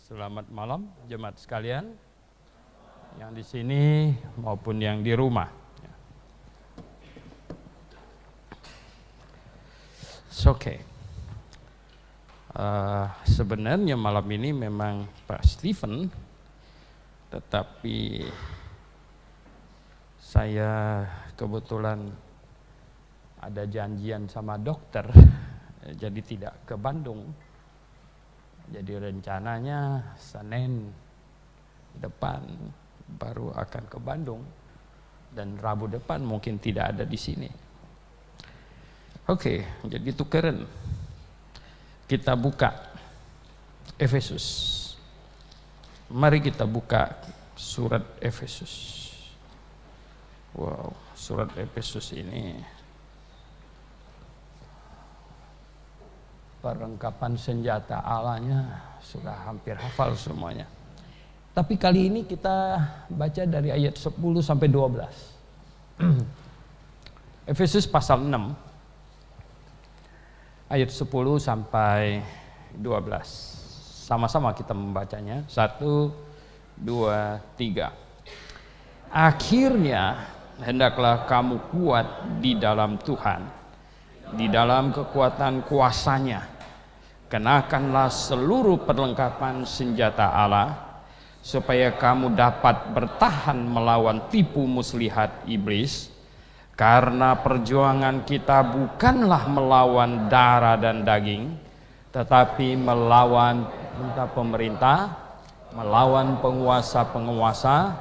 Selamat malam jemaat sekalian yang di sini maupun yang di rumah. Oke. Sebenarnya malam ini memang Pak Stephen, tetapi saya kebetulan ada janjian sama dokter, jadi tidak ke Bandung. Jadi rencananya Senin depan baru akan ke Bandung dan Rabu depan mungkin tidak ada di sini. Oke, jadi tukeran. Kita buka Efesus. Mari kita buka surat Efesus. Wow, surat Efesus ini perlengkapan senjata Allahnya sudah hampir hafal semuanya. Tapi kali ini kita baca dari ayat 10 sampai 12. Efesus pasal 6 ayat 10 sampai 12. Sama-sama kita membacanya. 1, 2, 3. Akhirnya hendaklah kamu kuat di dalam Tuhan, di dalam kekuatan kuasanya. Kenakanlah seluruh perlengkapan senjata Allah, supaya kamu dapat bertahan melawan tipu muslihat iblis. Karena perjuangan kita bukanlah melawan darah dan daging, tetapi melawan pemerintah, melawan penguasa-penguasa,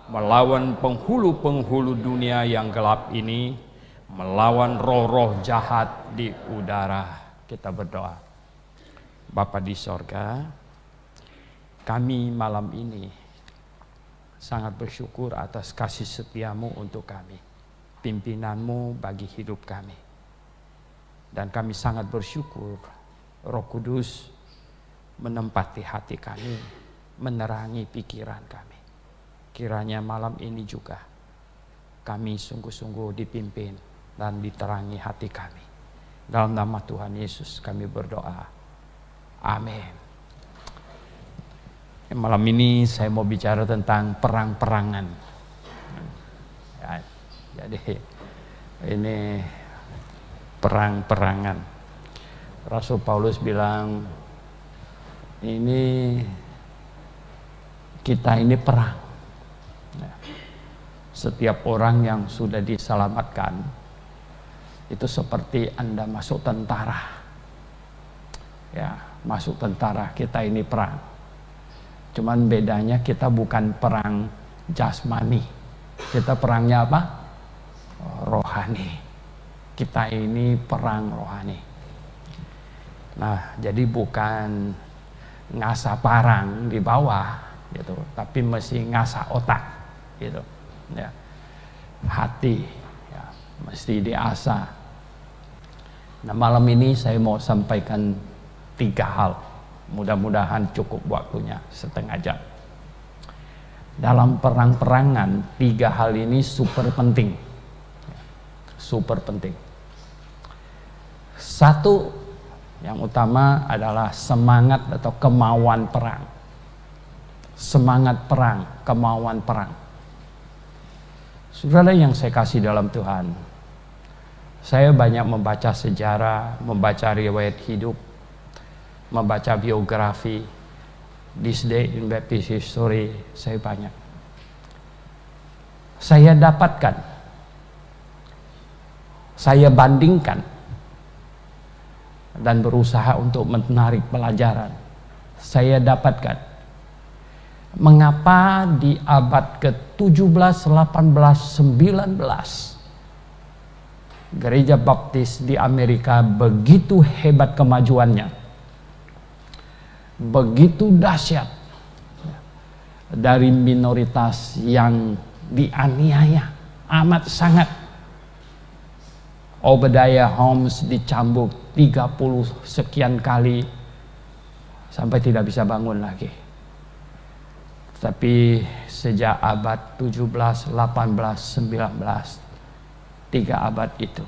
melawan penghulu-penghulu dunia yang gelap ini, melawan roh-roh jahat di udara. Kita berdoa. Bapa di sorga, kami malam ini sangat bersyukur atas kasih setiamu untuk kami, pimpinanmu bagi hidup kami. Dan kami sangat bersyukur Roh Kudus menempati hati kami, menerangi pikiran kami. Kiranya malam ini juga kami sungguh-sungguh dipimpin dan diterangi hati kami. Dalam nama Tuhan Yesus kami berdoa. Amin. Malam ini saya mau bicara tentang perang-perangan. Ya, jadi ini perang-perangan. Rasul Paulus bilang, ini kita ini perang. Setiap orang yang sudah diselamatkan itu seperti Anda masuk tentara. Ya, masuk tentara, kita ini perang. Cuman bedanya kita bukan perang jasmani. Kita perangnya apa? Rohani. Kita ini perang rohani. Nah, jadi bukan ngasah parang di bawah gitu, tapi mesti ngasah otak gitu. Ya. Hati ya, mesti diasah. Nah, malam ini saya mau sampaikan 3 hal. Mudah-mudahan cukup waktunya setengah jam. Dalam perang-perangan 3 hal ini super penting. Super penting. 1, yang utama adalah semangat atau kemauan perang. Semangat perang, kemauan perang. Saudara yang saya kasih dalam Tuhan, saya banyak membaca sejarah, membaca riwayat hidup, membaca biografi. This day in Baptist history, saya banyak. Saya dapatkan, saya bandingkan, dan berusaha untuk menarik pelajaran. Saya dapatkan mengapa di abad ke-17, 18, 19 Gereja Baptis di Amerika begitu hebat kemajuannya, begitu dahsyat, dari minoritas yang dianiaya amat sangat. Obadiah Holmes dicambuk 30 sekian kali sampai tidak bisa bangun lagi. Tapi sejak abad 17, 18, 19, 3 abad itu,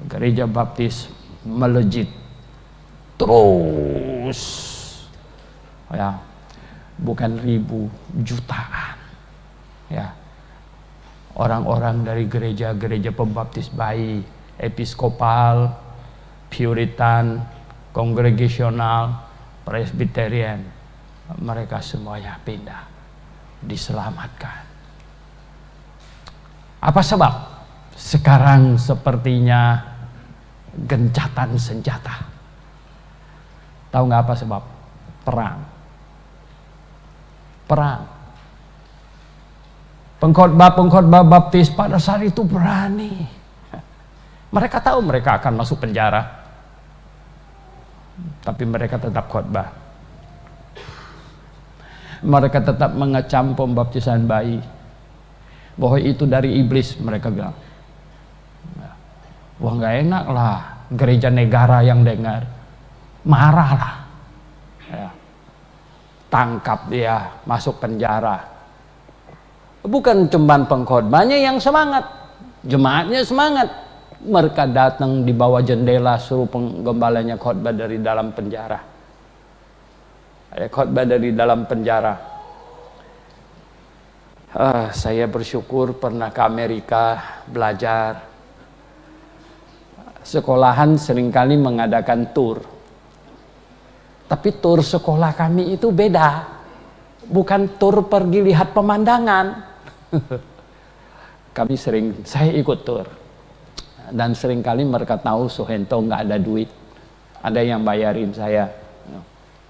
Gereja Baptis melejit terus Ya, bukan ribu, jutaan. Ya, orang-orang dari gereja-gereja pembaptis bayi, episkopal, puritan, kongregasional, presbyterian, mereka semuanya pindah, diselamatkan. Apa sebab? Sekarang sepertinya gencatan senjata. Tahu nggak apa sebab? Perang. Perang. Pengkhotbah baptis pada saat itu berani. Mereka tahu mereka akan masuk penjara, tapi mereka tetap khotbah. Mereka tetap mengecam pembaptisan bayi, bahwa itu dari iblis. Mereka bilang, wah nggak enak lah, gereja negara yang dengar, marah lah, ya. Tangkap dia, masuk penjara. Bukan cuman pengkhotbahnya yang semangat, jemaatnya semangat. Mereka datang di bawah jendela, suruh penggembalanya khotbah dari dalam penjara. Khotbah dari dalam penjara. Saya bersyukur pernah ke Amerika belajar. Sekolahan seringkali mengadakan tur. Tapi tur sekolah kami itu beda. Bukan tur pergi lihat pemandangan. Saya ikut tur. Dan seringkali mereka tahu Suhento nggak ada duit. Ada yang bayarin saya.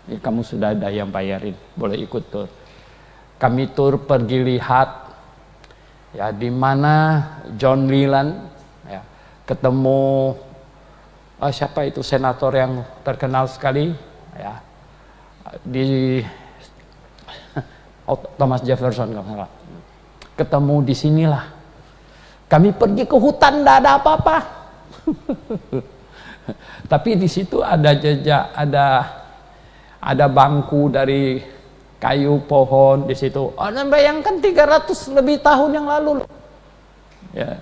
Ya, kamu sudah ada yang bayarin, boleh ikut tur. Kami tur pergi lihat, ya, di mana John Leland, ya, ketemu siapa itu senator yang terkenal sekali, ya, di Thomas Jefferson, kalau salah. Ketemu di sinilah. Kami pergi ke hutan, tidak ada apa-apa. Tapi di situ ada jejak, ada bangku dari kayu pohon di situ. Anda bayangkan 300 lebih tahun yang lalu loh. Ya.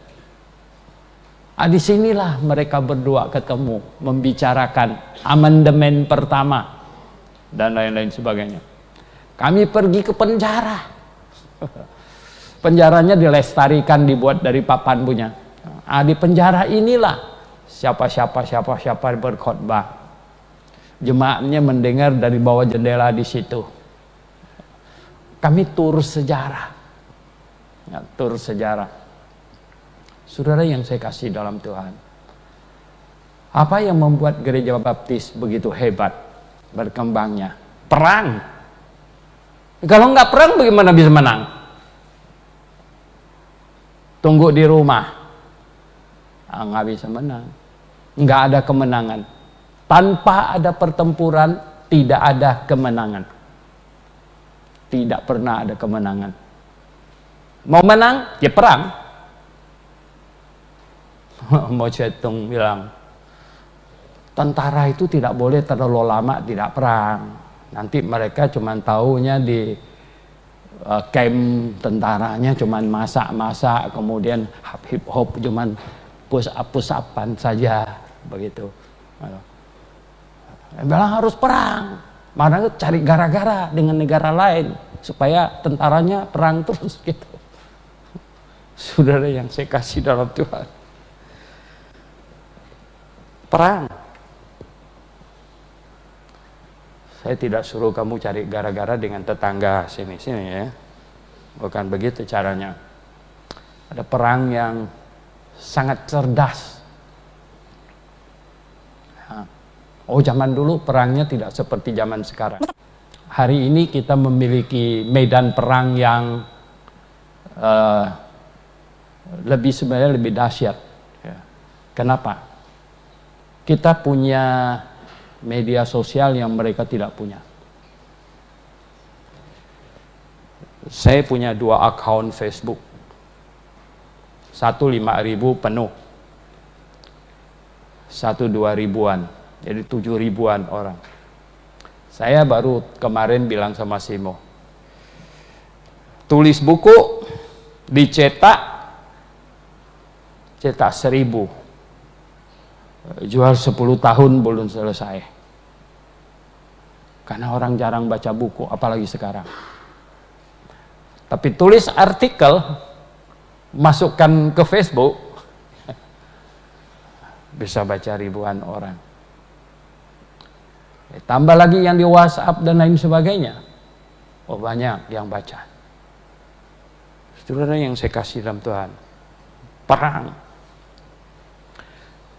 Di sinilah mereka berdua ketemu, membicarakan amandemen pertama dan lain-lain sebagainya. Kami pergi ke penjara. Penjaranya dilestarikan, dibuat dari papan punya. Di penjara inilah siapa berkhotbah. Jemaatnya mendengar dari bawah jendela di situ. Kami tur sejarah. Ya, tur sejarah. Saudara yang saya kasih dalam Tuhan. Apa yang membuat gereja baptis begitu hebat berkembangnya? Perang. Kalau nggak perang bagaimana bisa menang? Tunggu di rumah. Nggak bisa menang. Nggak ada kemenangan. Tanpa ada pertempuran, tidak ada kemenangan. Tidak pernah ada kemenangan. Mau menang, ya perang. Mao Zedong bilang, tentara itu tidak boleh terlalu lama tidak perang. Nanti mereka cuma taunya di camp tentaranya cuma masak-masak, kemudian hip hop cuma push-upan saja, begitu. Bilang harus perang, mana cari gara-gara dengan negara lain supaya tentaranya perang terus gitu. Saudara yang saya kasih dalam Tuhan, perang. Saya tidak suruh kamu cari gara-gara dengan tetangga sini-sini ya. Bukan begitu caranya. Ada perang yang sangat cerdas. Oh, zaman dulu perangnya tidak seperti zaman sekarang. Hari ini kita memiliki medan perang yang sebenarnya lebih dahsyat. Kenapa? Kita punya media sosial yang mereka tidak punya. Saya punya 2 akun Facebook. 1 5.000 penuh. 1 2.000-an. Jadi 7.000-an orang. Saya baru kemarin bilang sama Simo, tulis buku, dicetak, cetak 1.000. Jual 10 tahun belum selesai. Karena orang jarang baca buku, apalagi sekarang. Tapi tulis artikel, masukkan ke Facebook, bisa baca ribuan orang. Tambah lagi yang di WhatsApp dan lain sebagainya. Oh, banyak yang baca. Saudara yang saya kasih dalam Tuhan, perang.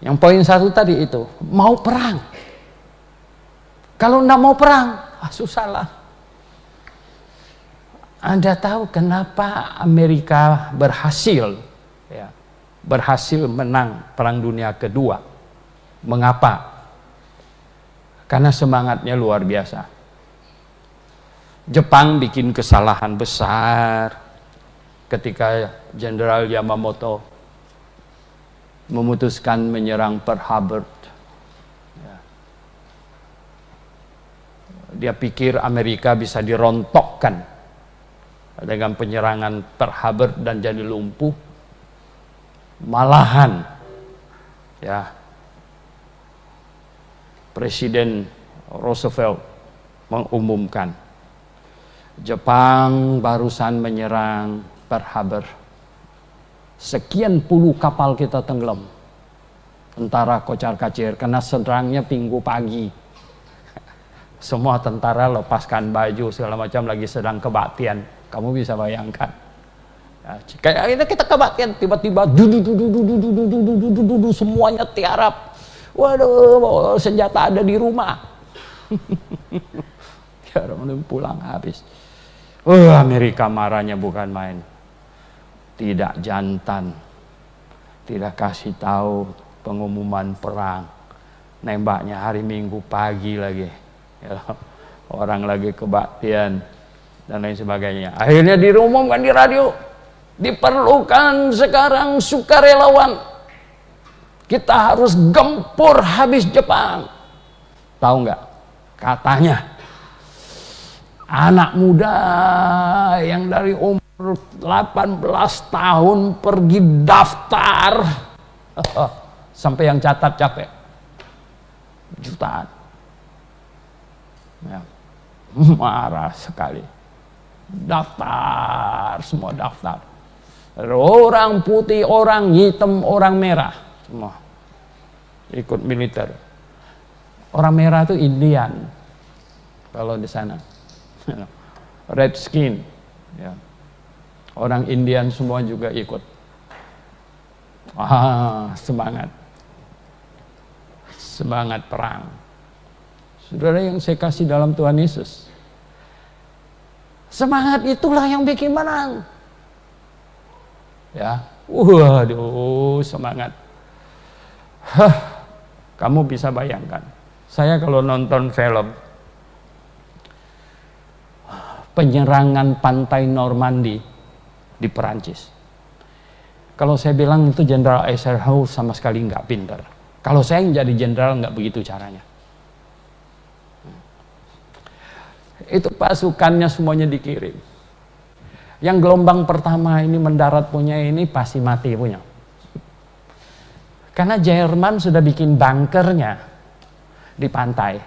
Yang poin 1 tadi itu, mau perang. Kalau enggak mau perang, susahlah. Anda tahu kenapa Amerika berhasil menang Perang Dunia Kedua? Mengapa? Karena semangatnya luar biasa. Jepang bikin kesalahan besar ketika Jenderal Yamamoto memutuskan menyerang Pearl Harbor. Dia pikir Amerika bisa dirontokkan dengan penyerangan Pearl Harbor dan jadi lumpuh. Malahan Presiden Roosevelt mengumumkan Jepang barusan menyerang Pearl Harbor. Sekian puluh kapal kita tenggelam. Tentara kocar-kacir karena serangnya Minggu pagi. Semua tentara lepaskan baju segala macam lagi sedang kebaktian. Kamu bisa bayangkan. Kayak kita kebaktian tiba-tiba semuanya tiarap. Waduh, senjata ada di rumah. Pulang habis. Amerika marahnya bukan main. Tidak jantan. Tidak kasih tahu pengumuman perang. Nembaknya hari Minggu pagi lagi. Orang lagi kebaktian dan lain sebagainya. Akhirnya diumumkan di radio, diperlukan sekarang sukarelawan. Kita harus gempur habis Jepang. Tahu nggak? Katanya anak muda yang dari umur 18 tahun pergi daftar. Sampai yang catat capek. Jutaan. Marah sekali. Daftar, semua daftar. Orang putih, orang hitam, orang merah, semua ikut militer. Orang merah itu Indian, kalau di sana, red skin. Orang Indian semua juga ikut. Semangat perang. Saudara yang saya kasih dalam Tuhan Yesus, semangat itulah yang bikin menang. Waduh, semangat. Kamu bisa bayangkan, saya kalau nonton film penyerangan pantai Normandy di Perancis, kalau saya bilang itu Jenderal Eisenhower sama sekali nggak pintar. Kalau saya yang jadi jenderal nggak begitu caranya. Itu pasukannya semuanya dikirim. Yang gelombang pertama ini mendarat punya ini pasti mati punya. Karena Jerman sudah bikin bunkernya di pantai.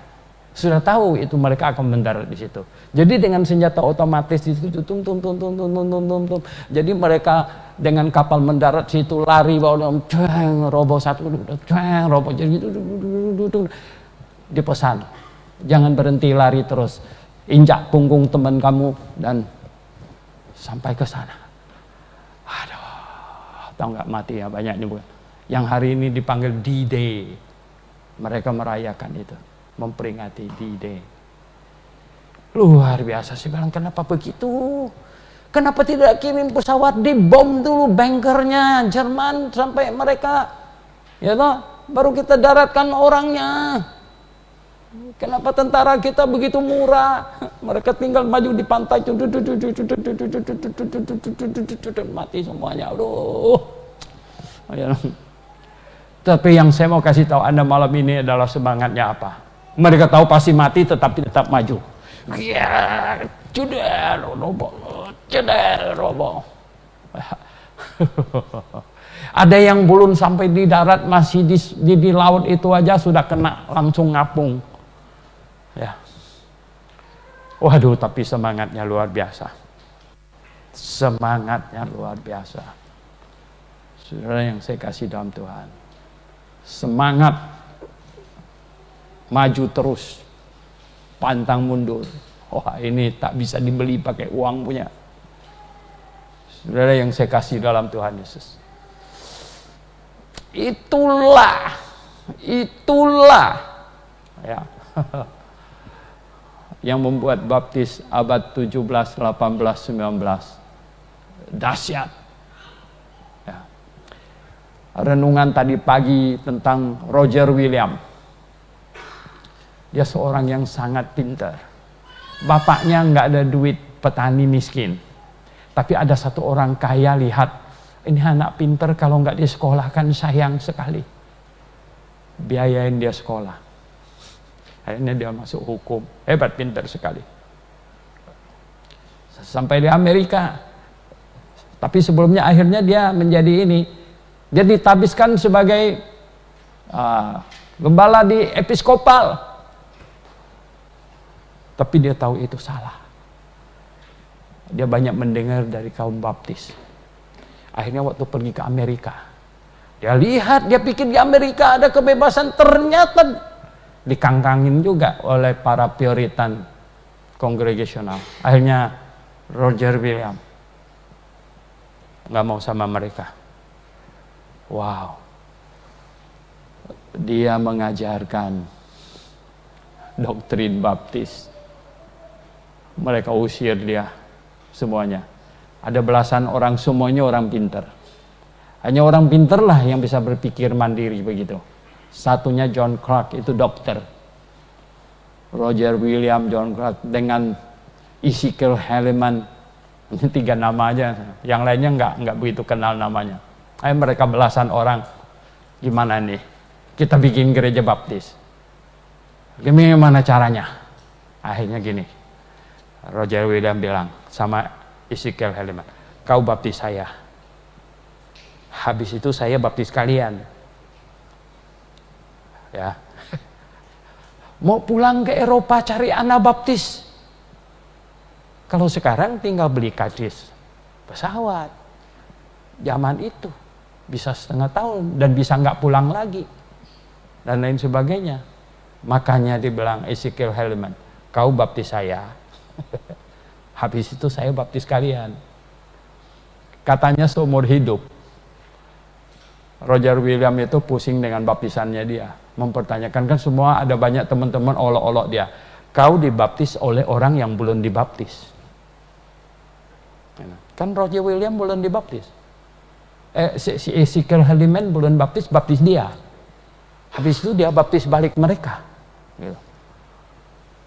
Sudah tahu itu mereka akan mendarat di situ. Jadi dengan senjata otomatis di situ Jadi mereka dengan kapal mendarat situ lari bawa roboh satu, roboh jadi gitu dipesan. Jangan berhenti lari terus. Injak punggung teman kamu dan sampai ke sana. Tahu nggak mati ya banyak juga. Yang hari ini dipanggil D-Day. Mereka merayakan itu, memperingati D-Day. Luar biasa sih, bilang kenapa begitu? Kenapa tidak kirim pesawat dibom dulu bunkernya Jerman sampai mereka, baru kita daratkan orangnya. Kenapa tentara kita begitu murah? Mereka tinggal maju di pantai, mati semuanya. Aduh. Tapi yang saya mau kasih tahu Anda malam ini adalah semangatnya apa? Mereka tahu pasti mati, tetapi tetap maju. Roboh. Ada yang belum sampai di darat, masih di laut itu aja sudah kena langsung ngapung. Waduh, tapi semangatnya luar biasa. Semangatnya luar biasa. Saudara yang saya kasih dalam Tuhan. Semangat. Maju terus. Pantang mundur. Wah, ini tak bisa dibeli pakai uang punya. Saudara yang saya kasih dalam Tuhan Yesus. Itulah ya, yang membuat baptis abad 17, 18, 19 dahsyat. Ya. Renungan tadi pagi tentang Roger William. Dia seorang yang sangat pintar. Bapaknya nggak ada duit, petani miskin. Tapi ada satu orang kaya, lihat, ini anak pintar, kalau nggak disekolahkan sayang sekali. Biayain dia sekolah. Akhirnya dia masuk hukum. Hebat, pintar sekali. Sampai di Amerika. Tapi sebelumnya akhirnya dia menjadi ini. Dia ditabiskan sebagai gembala di episkopal. Tapi dia tahu itu salah. Dia banyak mendengar dari kaum baptis. Akhirnya waktu pergi ke Amerika, dia lihat, dia pikir di Amerika ada kebebasan, ternyata dikangkangin juga oleh para Puritan kongregasional. Akhirnya Roger William nggak mau sama mereka. Wow, dia mengajarkan doktrin baptis. Mereka usir dia semuanya. Ada belasan orang, semuanya orang pintar. Hanya orang pintar lah yang bisa berpikir mandiri begitu. Satunya John Clark, itu dokter. Roger William, John Clark, dengan Ezekiel Heliman. Ini 3 nama aja. Yang lainnya nggak begitu kenal namanya. Mereka belasan orang. Gimana nih? Kita bikin gereja baptis. Gimana caranya? Akhirnya gini. Roger William bilang sama Ezekiel Heliman, kau baptis saya, habis itu saya baptis kalian. Ya, mau pulang ke Eropa cari anak baptis. Kalau sekarang tinggal beli kadis pesawat. Zaman itu bisa setengah tahun dan bisa nggak pulang lagi dan lain sebagainya. Makanya dibilang Ezekiel Heliman, kau baptis saya. Habis itu saya baptis kalian. Katanya seumur hidup. Roger William itu pusing dengan baptisannya dia. Mempertanyakan, kan semua ada banyak teman-teman olok-olok dia. Kau dibaptis oleh orang yang belum dibaptis. Kan Roger William belum dibaptis. Si Ezekiel Heliman belum baptis dia. Habis itu dia baptis balik mereka. Gitu.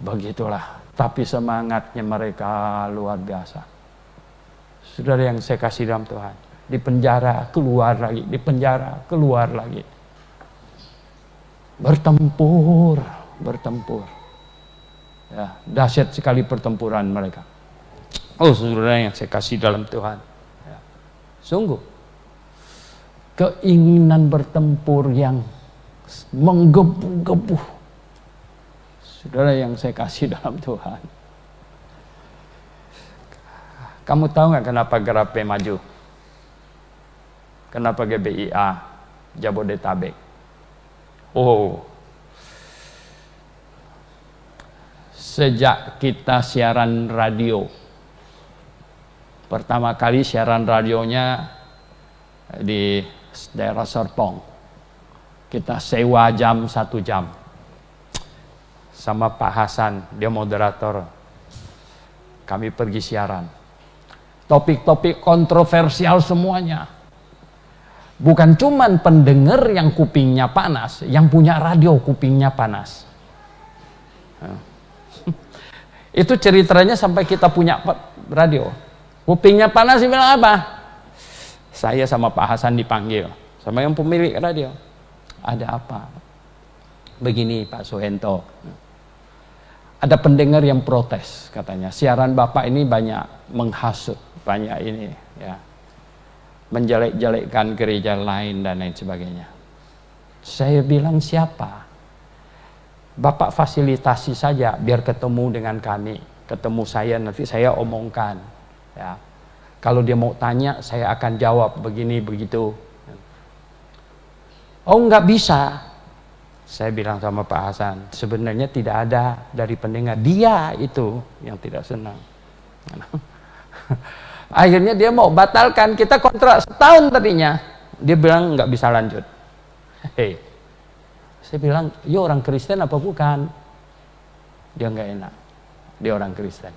Begitulah. Tapi semangatnya mereka luar biasa. Saudara yang saya kasih dalam Tuhan, di penjara keluar lagi, di penjara keluar lagi. Bertempur. Ya, dahsyat sekali pertempuran mereka. Oh, saudara yang saya kasih dalam Tuhan. Ya, sungguh keinginan bertempur yang menggebu-gebu. Saudara yang saya kasih dalam Tuhan. Kamu tahu nggak kenapa Gerape maju? Kenapa GBIA Jabodetabek? Oh, sejak kita siaran radio, pertama kali siaran radionya di daerah Serpong, kita sewa jam 1 jam. Sama Pak Hasan, dia moderator. Kami pergi siaran. Topik-topik kontroversial semuanya. Bukan cuman pendengar yang kupingnya panas, yang punya radio kupingnya panas. Itu ceritanya sampai kita punya radio. Kupingnya panas, dia bilang apa? Saya sama Pak Hasan dipanggil, sama yang pemilik radio. Ada apa? Begini Pak Suhento. Ada pendengar yang protes katanya, siaran Bapak ini banyak menghasut, banyak ini ya, menjelek-jelekkan gereja lain dan lain sebagainya. Saya bilang, siapa? Bapak fasilitasi saja biar ketemu dengan kami. ketemu saya nanti saya omongkan. Ya. Kalau dia mau tanya, saya akan jawab begini begitu. Oh nggak bisa. Saya bilang sama Pak Hasan, sebenarnya tidak ada dari pendengar, dia itu yang tidak senang. Akhirnya dia mau batalkan, kita kontrak setahun tadinya. Dia bilang nggak bisa lanjut. Hei, saya bilang, yo orang Kristen apa bukan? Dia nggak enak. Dia orang Kristen.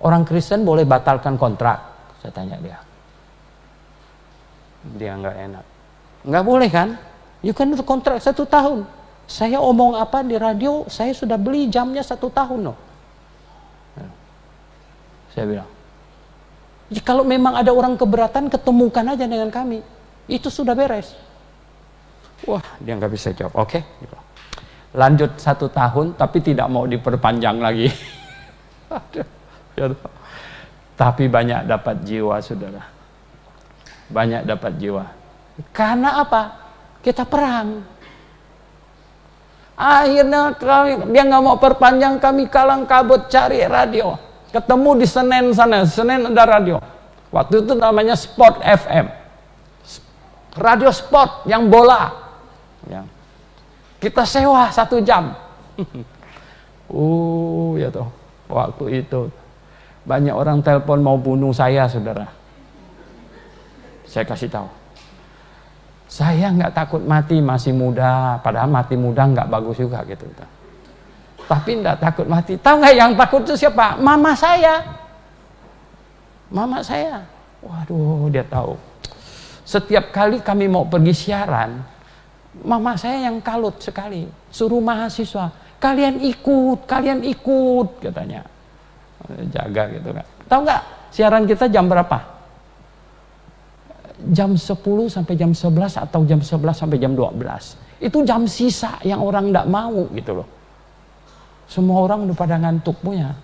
Orang Kristen boleh batalkan kontrak? Saya tanya dia. Dia nggak enak. Nggak boleh kan? You kan kontrak 1 tahun. Saya omong apa di radio, saya sudah beli jamnya 1 tahun loh. Saya bilang, ya, kalau memang ada orang keberatan, ketemukan aja dengan kami. Itu sudah beres. Wah, dia nggak bisa jawab. Oke. Lanjut 1 tahun, tapi tidak mau diperpanjang lagi. Tapi banyak dapat jiwa, saudara. Banyak dapat jiwa. Karena apa? Kita perang. Akhirnya dia nggak mau perpanjang, kami kalang kabut cari radio. Ketemu di Senen sana, Senen ada radio. Waktu itu namanya Sport FM. Radio sport yang bola. Ya. Kita sewa 1 jam. Ya toh. Waktu itu banyak orang telepon mau bunuh saya, saudara. Saya kasih tahu. Saya nggak takut mati, masih muda. Padahal mati muda nggak bagus juga gitu. Tapi nggak takut mati. Tahu nggak yang takut itu siapa? Mama saya. Mama saya. Waduh, dia tahu. Setiap kali kami mau pergi siaran, mama saya yang kalut sekali. Suruh mahasiswa, kalian ikut, katanya. Jaga gitu kan. Tahu nggak siaran kita jam berapa? Jam 10 sampai jam 11 atau jam 11 sampai jam 12. Itu jam sisa yang orang tidak mau gitu loh. Semua orang udah pada ngantuk punya.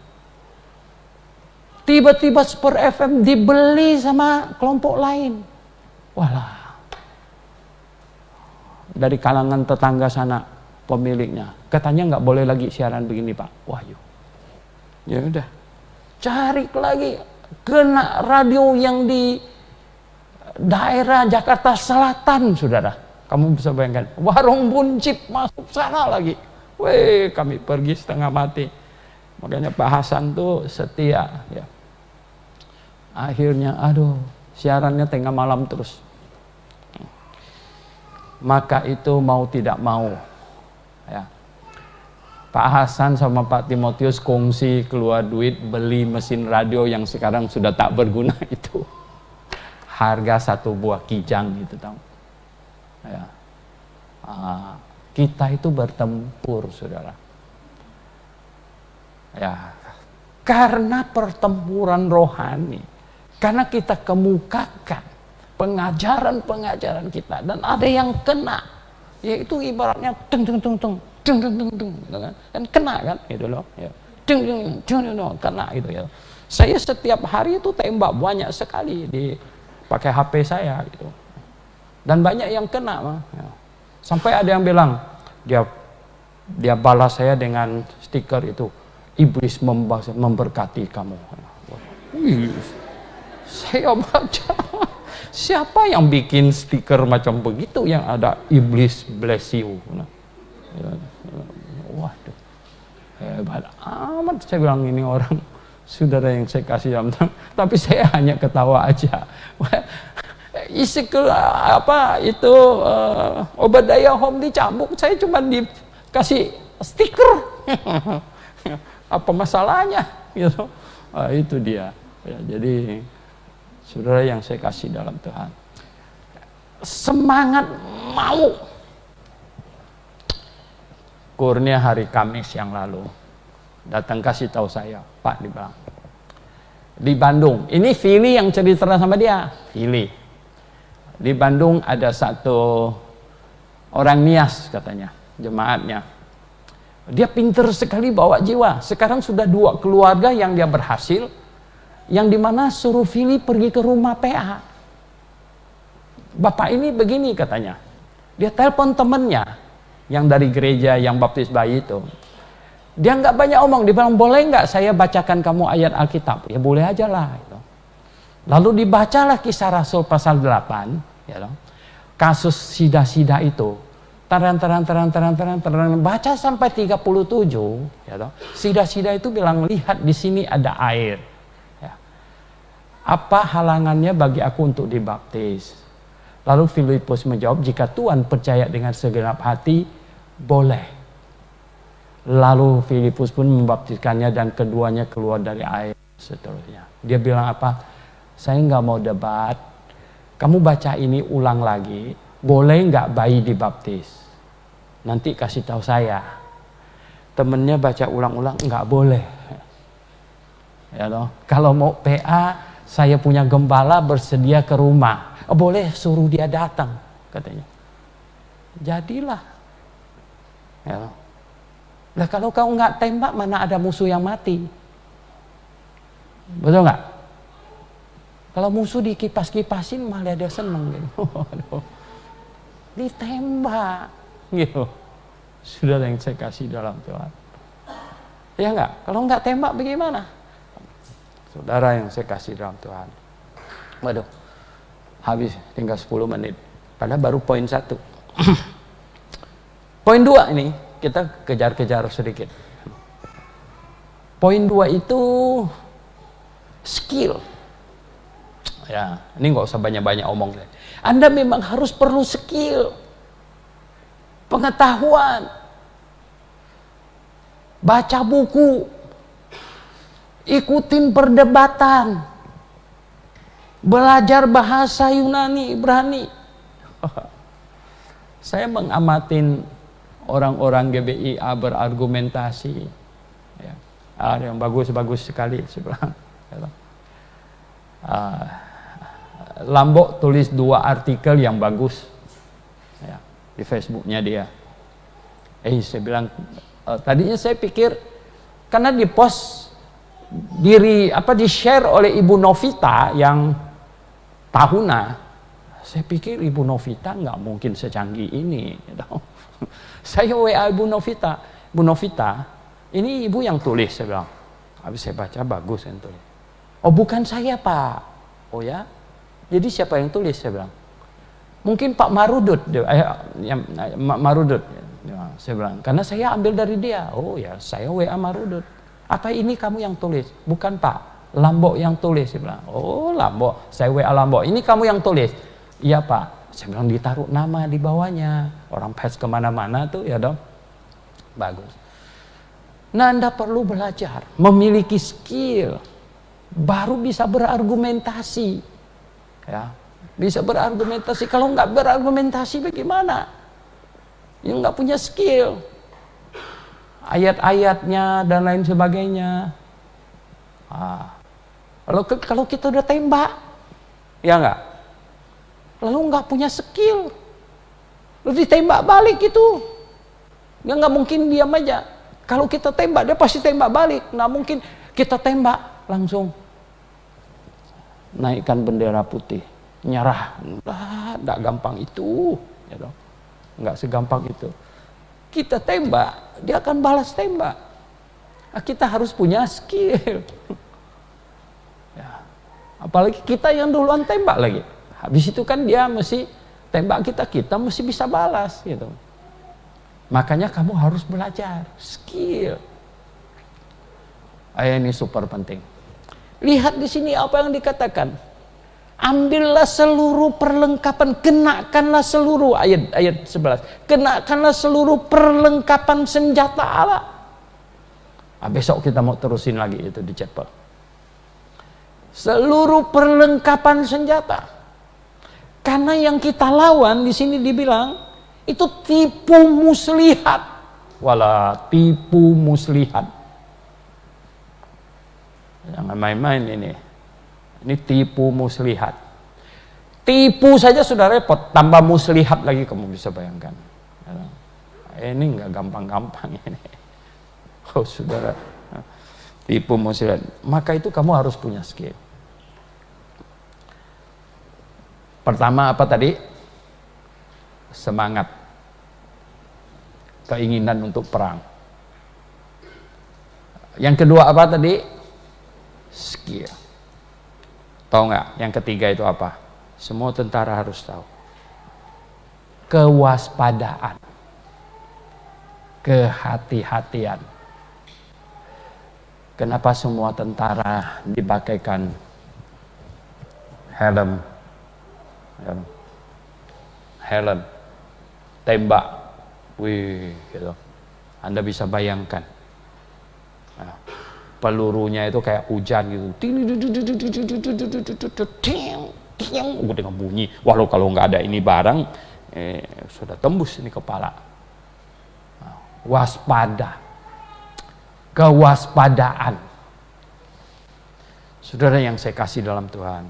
Tiba-tiba Sport FM dibeli sama kelompok lain. Walah. Dari kalangan tetangga sana pemiliknya. Katanya nggak boleh lagi siaran begini, Pak. Wahyu. Ya udah. Cari lagi. Kena radio yang di daerah Jakarta Selatan, saudara. Kamu bisa bayangkan, warung buncit masuk sana lagi. Weh, kami pergi setengah mati. Makanya Pak Hasan tuh setia. Ya. Akhirnya, aduh, siarannya tengah malam terus. Maka itu mau tidak mau. Ya. Pak Hasan sama Pak Timotius kongsi keluar duit beli mesin radio yang sekarang sudah tak berguna itu. Harga 1 buah kijang gitu tahu. Ya. Kita itu bertempur, saudara. Ya. Karena pertempuran rohani. Karena kita kemukakan pengajaran-pengajaran kita dan ada yang kena. Yaitu ibaratnya tung kan kena kan gitu loh. Ya. Kena gitu ya. Saya setiap hari itu tembak banyak sekali pakai HP saya gitu. Dan banyak yang kena mah. Ya. Sampai ada yang bilang dia balas saya dengan stiker itu, iblis memberkati kamu. Wih, saya baca, siapa yang bikin stiker macam begitu yang ada iblis bless you. Nah, waduh, hebat amat. Saya bilang ini orang saudara yang saya kasih jam tangan, tapi saya hanya ketawa aja. Isi Obadiah Home dicambuk, saya cuma dikasih stiker. Apa masalahnya? Gitu. Itu dia. Ya, jadi saudara yang saya kasih dalam Tuhan, semangat mau. Kurnia hari Kamis yang lalu datang kasih tahu saya, Pak, dibilang di Bandung, ini Vili yang cerita sama dia, Vili. Di Bandung ada satu orang Nias katanya, jemaatnya. Dia pinter sekali bawa jiwa. Sekarang sudah 2 keluarga yang dia berhasil, yang dimana suruh Vili pergi ke rumah PA. Bapak ini begini katanya, dia telepon temennya yang dari gereja yang baptis bayi itu. Dia nggak banyak omong, dia bilang, boleh nggak saya bacakan kamu ayat Alkitab? Ya boleh aja lah. Gitu. Lalu dibacalah Kisah Rasul pasal 8, ya, kasus sida-sida itu. Terang, baca sampai 37, ya, sida-sida itu bilang, lihat di sini ada air. Ya. Apa halangannya bagi aku untuk dibaptis? Lalu Filipus menjawab, jika Tuhan percaya dengan segenap hati, boleh. Lalu Filipus pun membaptiskannya dan keduanya keluar dari air seterusnya. Dia bilang apa? Saya nggak mau debat. Kamu baca ini ulang lagi. Boleh nggak bayi dibaptis? Nanti kasih tahu saya. Temennya baca ulang-ulang, nggak boleh. Ya loh. Kalau mau PA, saya punya gembala bersedia ke rumah. Oh, boleh, suruh dia datang, katanya. Jadilah. Ya loh. Nah kalau kau nggak tembak, mana ada musuh yang mati? Betul nggak? Kalau musuh dikipas-kipasin malah dia seneng gitu. Ditembak gitu. Sudah yang saya kasih dalam Tuhan. Ya nggak? Kalau nggak tembak bagaimana? Saudara yang saya kasih dalam Tuhan. Waduh, habis tinggal 10 menit. Padahal baru poin 1. Poin 2 ini kita kejar-kejar sedikit. Poin 2 itu skill. Ya, ini nggak usah banyak-banyak omong. Anda memang harus perlu skill, pengetahuan, baca buku, ikutin perdebatan, belajar bahasa Yunani, Ibrani. Saya mengamatin orang-orang GBIA berargumentasi, ya. Ada yang bagus-bagus sekali sebelah. Lambok tulis 2 artikel yang bagus, ya, di Facebooknya dia. Saya bilang, tadinya saya pikir karena di post di share oleh Ibu Novita yang Tahuna, saya pikir Ibu Novita nggak mungkin secanggih ini, gitu. Saya WA Ibu Novita, Bu Novita, ini ibu yang tulis, saya bilang. Habis saya baca, bagus yang tulis. Oh bukan saya Pak. Oh ya? Jadi siapa yang tulis, saya bilang. Mungkin Pak Marudut, Marudut. Ya, saya bilang, karena saya ambil dari dia. Oh ya, saya WA Marudut. Apa ini kamu yang tulis? Bukan Pak, Lambok yang tulis, saya bilang. Oh Lambok, saya WA Lambok. Ini kamu yang tulis? Iya Pak. Saya bilang ditaruh nama di bawahnya. Orang pers kemana-mana tuh ya dong. Bagus. Nah Anda perlu belajar. Memiliki skill. Baru bisa berargumentasi. Ya, bisa berargumentasi. Kalau nggak berargumentasi bagaimana? Yang nggak punya skill. Ayat-ayatnya dan lain sebagainya. Kalau kita udah tembak. Ya nggak? Lalu nggak punya skill, lalu ditembak balik itu, nggak mungkin diam aja. Kalau kita tembak dia pasti tembak balik. Nggak mungkin kita tembak langsung naikkan bendera putih, nyerah. Nggak gampang itu, ya dong. Nggak segampang itu. Kita tembak, dia akan balas tembak. Kita harus punya skill. Ya. Apalagi kita yang duluan tembak lagi. Habis itu kan dia mesti tembak kita mesti bisa balas gitu. Makanya kamu harus belajar skill. Ini super penting. Lihat di sini apa yang dikatakan. Ambillah seluruh perlengkapan, kenakanlah seluruh ayat 11. Kenakanlah seluruh perlengkapan senjata Allah. Besok kita mau terusin lagi itu di chapel. Seluruh perlengkapan senjata. Karena yang kita lawan di sini dibilang itu tipu muslihat. Wala tipu muslihat. Jangan main-main ini. Ini tipu muslihat. Tipu saja sudah repot, tambah muslihat lagi kamu bisa bayangkan. Ini nggak gampang-gampang ini. Oh saudara, tipu muslihat. Maka itu kamu harus punya skill. Pertama apa tadi? Semangat. Keinginan untuk perang. Yang kedua apa tadi? Skill. Tahu nggak? Yang ketiga itu apa? Semua tentara harus tahu. Kewaspadaan. Kehati-hatian. Kenapa semua tentara dipakaikan helm? Helm. Tembak. Wih, gitu. Anda bisa bayangkan. Nah, pelurunya itu kayak hujan gitu. Dengan bunyi. Walau kalau nggak ada ini barang, sudah tembus ini kepala. Nah, waspada, kewaspadaan. Saudara yang saya kasih dalam Tuhan,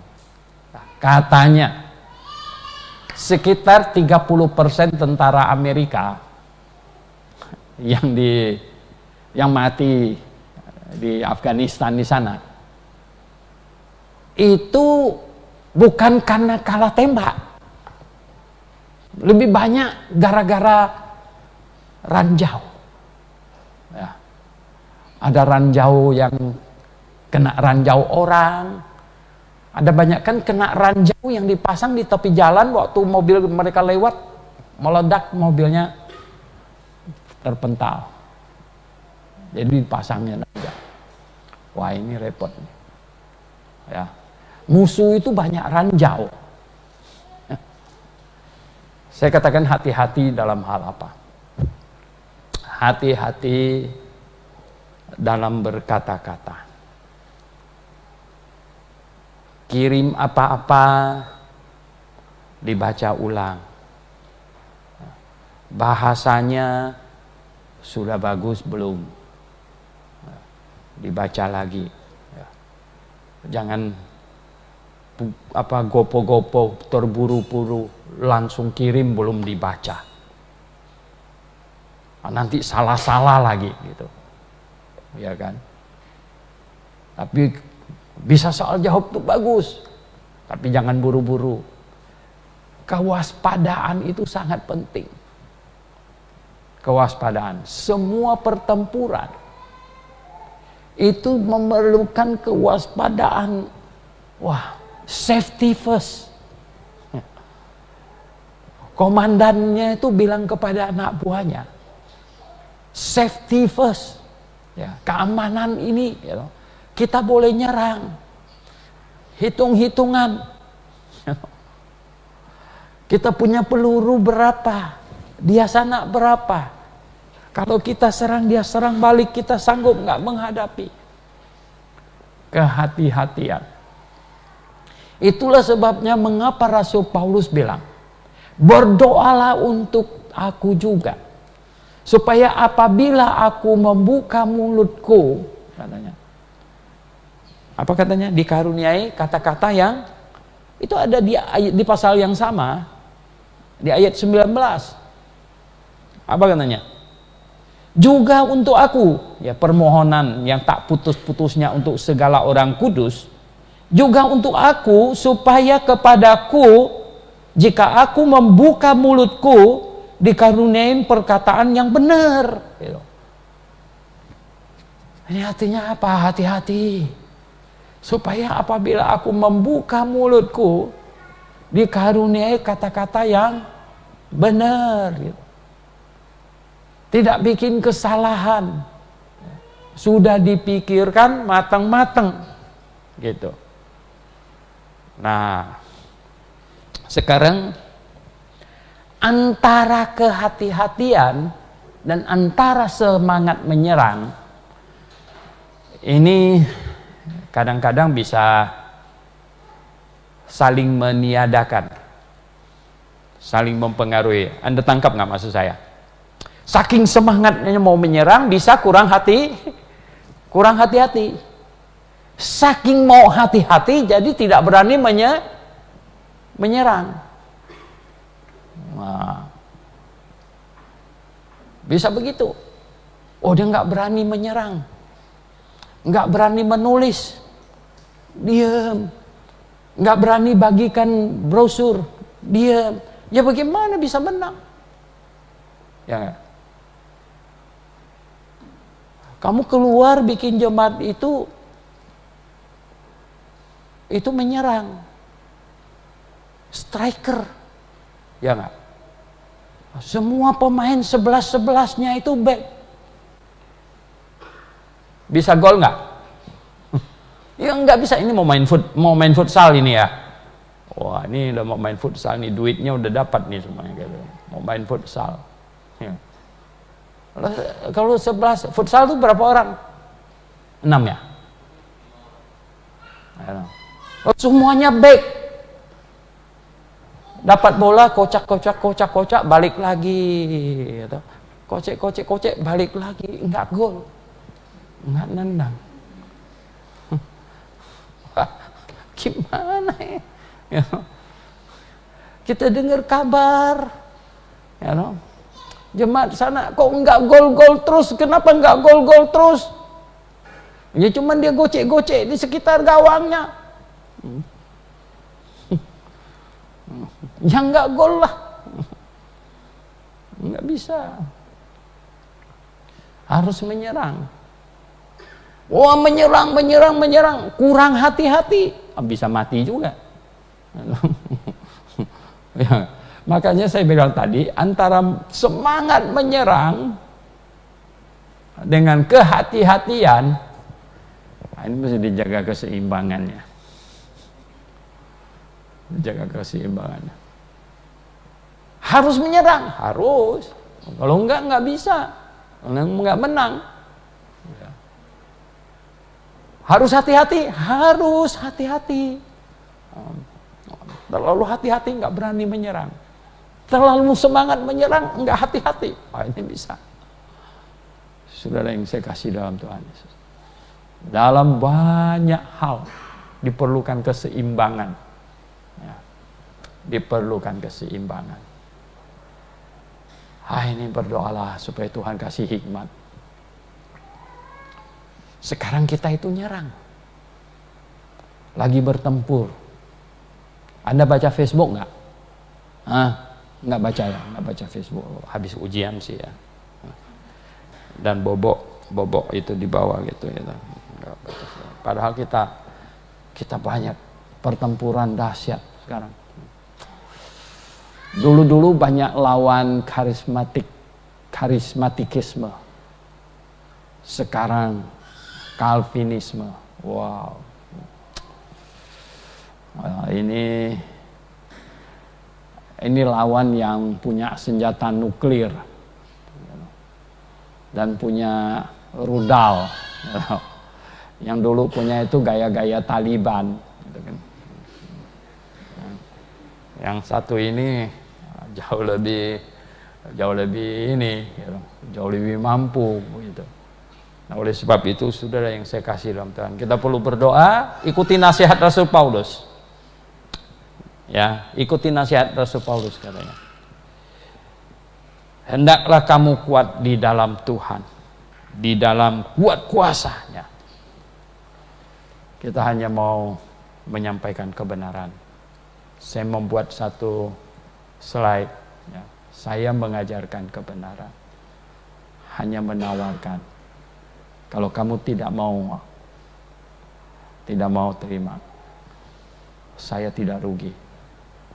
nah, katanya sekitar 30% tentara Amerika yang mati di Afghanistan di sana itu bukan karena kalah tembak, lebih banyak gara-gara ranjau. Ya. Ada ranjau yang kena ranjau orang, ada banyak kan kena ranjau yang dipasang di tepi jalan waktu mobil mereka lewat, meledak mobilnya terpental. Jadi dipasangnya aja. Wah, ini repot. Ya. Musuh itu banyak ranjau. Saya katakan hati-hati dalam hal apa? Hati-hati dalam berkata-kata. Kirim apa-apa dibaca ulang. Bahasanya sudah bagus belum? Dibaca lagi. Jangan gopo-gopo terburu-buru langsung kirim belum dibaca. Nanti salah-salah lagi gitu. Ya kan? Tapi bisa soal jawab tuh bagus. Tapi jangan buru-buru. Kewaspadaan itu sangat penting. Kewaspadaan. Semua pertempuran itu memerlukan kewaspadaan. Wah, safety first. Komandannya itu bilang kepada anak buahnya, safety first. Ya, keamanan ini, ya, kita boleh nyerang. Hitung-hitungan. Kita punya peluru berapa? Dia sana berapa? Kalau kita serang, dia serang balik, kita sanggup nggak menghadapi? Kehati-hatian. Itulah sebabnya mengapa Rasul Paulus bilang, berdoalah untuk aku juga, supaya apabila aku membuka mulutku, katanya, apa katanya, dikaruniai kata-kata yang itu ada di pasal yang sama, di ayat 19. Apa katanya? Juga untuk aku, ya, permohonan yang tak putus-putusnya untuk segala orang kudus, juga untuk aku, supaya kepadaku, jika aku membuka mulutku, dikaruniain perkataan yang benar. Ini artinya apa? Hati-hati, supaya apabila aku membuka mulutku, dikaruniai kata-kata yang benar. Tidak bikin kesalahan, sudah dipikirkan matang-matang, gitu. Nah, sekarang antara kehati-hatian dan antara semangat menyerang ini kadang-kadang bisa saling meniadakan, saling mempengaruhi. Anda tangkap nggak maksud saya? Saking semangatnya mau menyerang bisa kurang hati-hati. Saking mau hati-hati jadi tidak berani menyerang. Nah, bisa begitu. Oh, dia nggak berani menyerang, nggak berani menulis, diam, nggak berani bagikan brosur, diam. Ya bagaimana bisa menang? Ya. Kamu keluar bikin jemaat itu menyerang. Striker. Ya enggak? Semua pemain 11-11-nya itu back. Bisa gol enggak? Ya enggak bisa. Ini mau main futsal ini ya. Wah, ini udah mau main futsal nih, duitnya udah dapat nih semuanya gitu. Mau main futsal. Ya. Kalau 11 futsal itu berapa orang? 6 ya? Semuanya back. Dapat bola, kocak, balik lagi gitu. Kocek, balik lagi, enggak gol. Enggak nendang. Gimana ya? Kita dengar kabar ya, jemaat sana kok enggak gol-gol terus. Kenapa enggak gol-gol terus? Ya cuman dia gocek-gocek di sekitar gawangnya. Ya enggak gol lah. Enggak bisa. Harus menyerang. Wah, menyerang. Kurang hati-hati. Bisa mati juga. Ya, makanya saya bilang tadi, antara semangat menyerang dengan kehati-hatian, ini mesti dijaga keseimbangannya. Harus menyerang, harus. Kalau enggak bisa. Kalau enggak menang. Harus hati-hati. Terlalu hati-hati enggak berani menyerang. Terlalu semangat menyerang enggak hati-hati. Ini bisa. Saudara yang saya kasih dalam Tuhan Yesus. Dalam banyak hal diperlukan keseimbangan. Ya. Diperlukan keseimbangan. Ini berdoalah supaya Tuhan kasih hikmat. Sekarang kita itu nyerang. Lagi bertempur. Anda baca Facebook nggak? Nggak baca ya, nggak baca Facebook. Habis ujian sih ya. Dan bobok itu dibawa gitu ya. Padahal kita banyak pertempuran dahsyat sekarang. Dulu banyak lawan karismatikisme. Sekarang Calvinisme. Wow. Ini lawan yang punya senjata nuklir dan punya rudal. Yang dulu punya itu gaya-gaya Taliban. Yang satu ini jauh lebih mampu gitu. Nah, oleh sebab itu, saudara yang saya kasih dalam Tuhan, kita perlu berdoa, ikuti nasihat Rasul Paulus. Ya, ikuti nasihat Rasul Paulus katanya. Hendaklah kamu kuat di dalam Tuhan, di dalam kuat kuasanya. Kita hanya mau menyampaikan kebenaran. Saya membuat satu slide. Ya. Saya mengajarkan kebenaran, hanya menawarkan. Kalau kamu tidak mau terima, saya tidak rugi,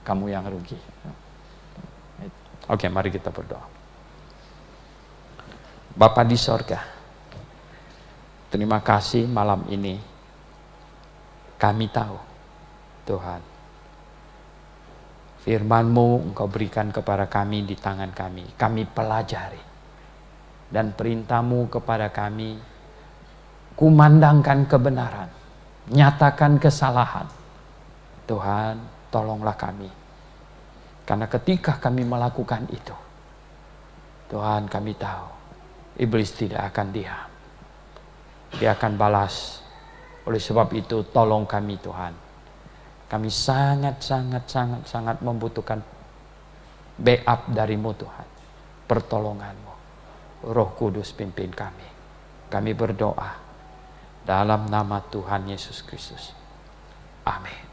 kamu yang rugi. Oke, mari kita berdoa. Bapa di sorga, terima kasih malam ini. Kami tahu, Tuhan, firman-Mu Engkau berikan kepada kami di tangan kami. Kami pelajari. Dan perintah-Mu kepada kami, kumandangkan kebenaran, nyatakan kesalahan. Tuhan, tolonglah kami. Karena ketika kami melakukan itu, Tuhan, kami tahu iblis tidak akan diam. Dia akan balas. Oleh sebab itu, tolong kami Tuhan. Kami sangat membutuhkan backup dari-Mu Tuhan. Pertolongan-Mu. Roh Kudus pimpin kami. Kami berdoa dalam nama Tuhan Yesus Kristus. Amin.